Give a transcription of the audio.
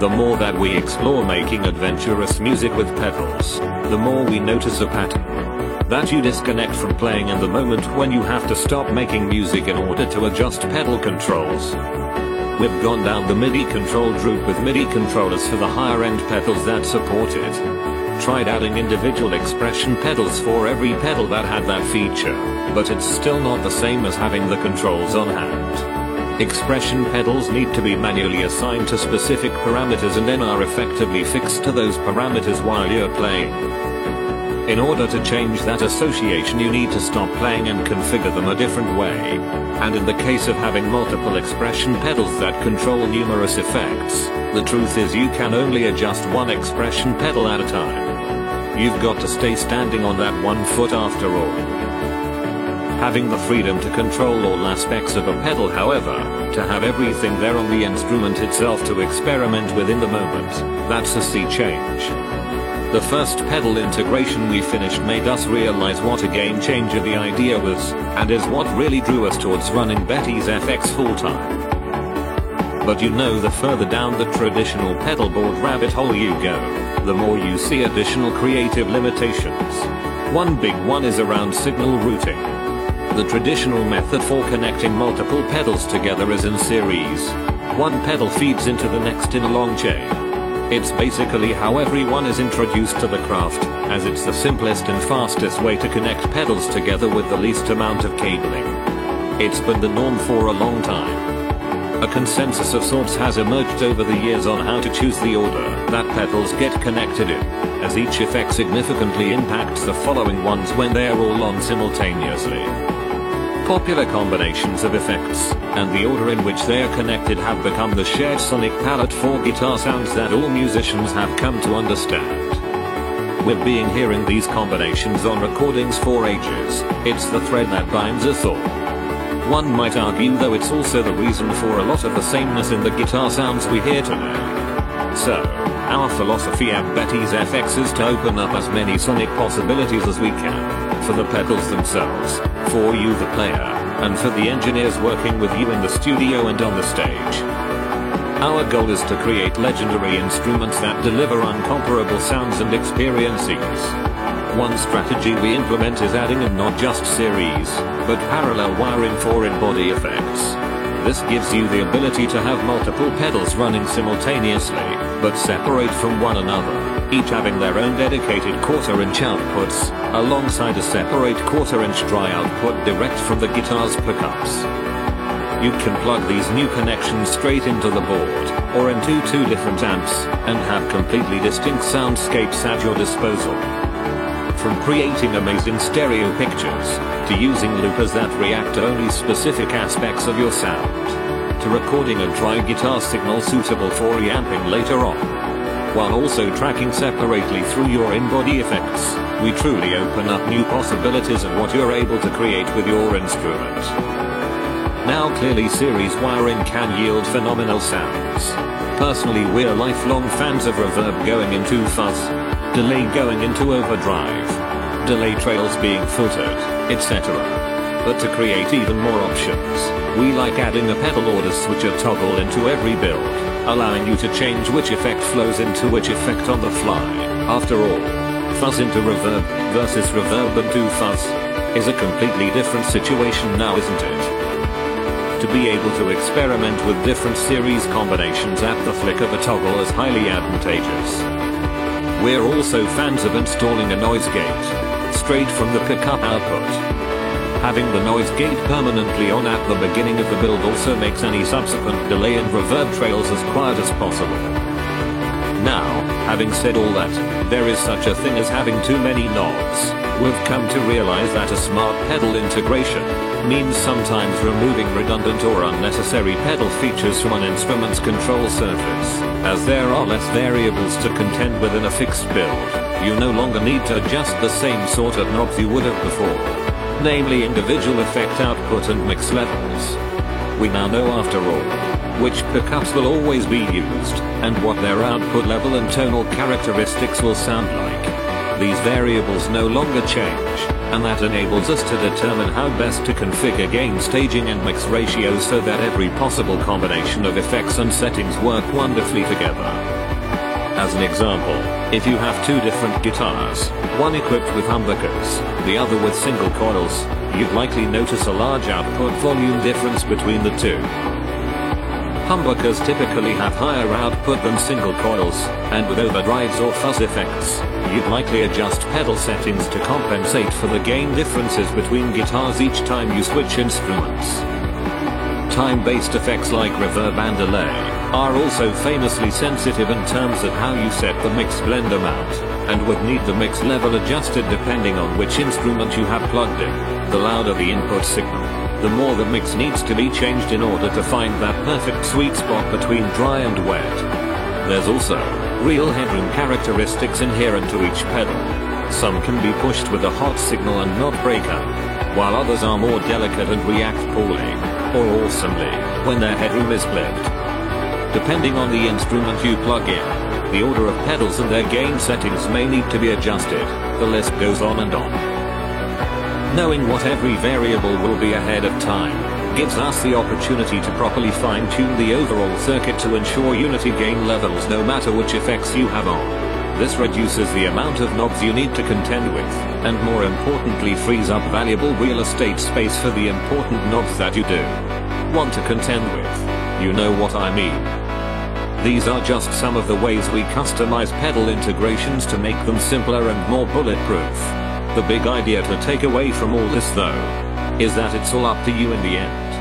The more that we explore making adventurous music with pedals, the more we notice a pattern that you disconnect from playing in the moment when you have to stop making music in order to adjust pedal controls. We've gone down the MIDI controlled route with MIDI controllers for the higher end pedals that support it. Tried adding individual expression pedals for every pedal that had that feature, but it's still not the same as having the controls on hand. Expression pedals need to be manually assigned to specific parameters and then are effectively fixed to those parameters while you're playing. In order to change that association, you need to stop playing and configure them a different way. And in the case of having multiple expression pedals that control numerous effects, the truth is you can only adjust one expression pedal at a time. You've got to stay standing on that one foot after all. Having the freedom to control all aspects of a pedal, however, to have everything there on the instrument itself to experiment with in the moment, that's a sea change. The first pedal integration we finished made us realize what a game changer the idea was, and is what really drew us towards running Betty's FX full time. But you know, the further down the traditional pedal board rabbit hole you go, the more you see additional creative limitations. One big one is around signal routing. The traditional method for connecting multiple pedals together is in series. One pedal feeds into the next in a long chain. It's basically how everyone is introduced to the craft, as it's the simplest and fastest way to connect pedals together with the least amount of cabling. It's been the norm for a long time. A consensus of sorts has emerged over the years on how to choose the order that pedals get connected in, as each effect significantly impacts the following ones when they're all on simultaneously. Popular combinations of effects, and the order in which they are connected, have become the shared sonic palette for guitar sounds that all musicians have come to understand. We've been hearing these combinations on recordings for ages. It's the thread that binds us all. One might argue, though, it's also the reason for a lot of the sameness in the guitar sounds we hear today. So, our philosophy at Betty's FX is to open up as many sonic possibilities as we can, for the pedals themselves, for you the player, and for the engineers working with you in the studio and on the stage. Our goal is to create legendary instruments that deliver uncomparable sounds and experiences. One strategy we implement is adding in not just series, but parallel wiring for in-body effects. This gives you the ability to have multiple pedals running simultaneously, but separate from one another, each having their own dedicated quarter-inch outputs, alongside a separate quarter-inch dry output direct from the guitar's pickups. You can plug these new connections straight into the board, or into two different amps, and have completely distinct soundscapes at your disposal. From creating amazing stereo pictures, to using loopers that react to only specific aspects of your sound, to recording a dry guitar signal suitable for reamping later on, while also tracking separately through your in-body effects, we truly open up new possibilities of what you're able to create with your instrument. Now clearly series wiring can yield phenomenal sounds. Personally, we're lifelong fans of reverb going into fuzz, delay going into overdrive, delay trails being filtered, etc. But to create even more options, we like adding a pedal order switcher toggle into every build, allowing you to change which effect flows into which effect on the fly. After all, fuzz into reverb versus reverb into fuzz is a completely different situation now, isn't it? To be able to experiment with different series combinations at the flick of a toggle is highly advantageous. We're also fans of installing a noise gate, straight from the pickup output. Having the noise gate permanently on at the beginning of the build also makes any subsequent delay and reverb trails as quiet as possible. Now, having said all that, there is such a thing as having too many knobs. We've come to realize that a smart pedal integration means sometimes removing redundant or unnecessary pedal features from an instrument's control surface. As there are less variables to contend with in a fixed build, you no longer need to adjust the same sort of knobs you would have before, namely individual effect output and mix levels. We now know, after all, which pickups will always be used, and what their output level and tonal characteristics will sound like. These variables no longer change, and that enables us to determine how best to configure gain, staging and mix ratios so that every possible combination of effects and settings work wonderfully together. As an example, if you have two different guitars, one equipped with humbuckers, the other with single coils, you'd likely notice a large output volume difference between the two. Humbuckers typically have higher output than single coils, and with overdrives or fuzz effects, you'd likely adjust pedal settings to compensate for the gain differences between guitars each time you switch instruments. Time-based effects like reverb and delay are also famously sensitive in terms of how you set the mix blend amount, and would need the mix level adjusted depending on which instrument you have plugged in. The louder the input signal, the more the mix needs to be changed in order to find that perfect sweet spot between dry and wet. There's also real headroom characteristics inherent to each pedal. Some can be pushed with a hot signal and not break up, while others are more delicate and react poorly, or awesomely, when their headroom is clipped. Depending on the instrument you plug in, the order of pedals and their gain settings may need to be adjusted. The list goes on and on. Knowing what every variable will be ahead of time gives us the opportunity to properly fine-tune the overall circuit to ensure unity gain levels no matter which effects you have on. This reduces the amount of knobs you need to contend with, and more importantly frees up valuable real estate space for the important knobs that you do want to contend with. You know what I mean. These are just some of the ways we customize pedal integrations to make them simpler and more bulletproof. The big idea to take away from all this though, is that it's all up to you in the end.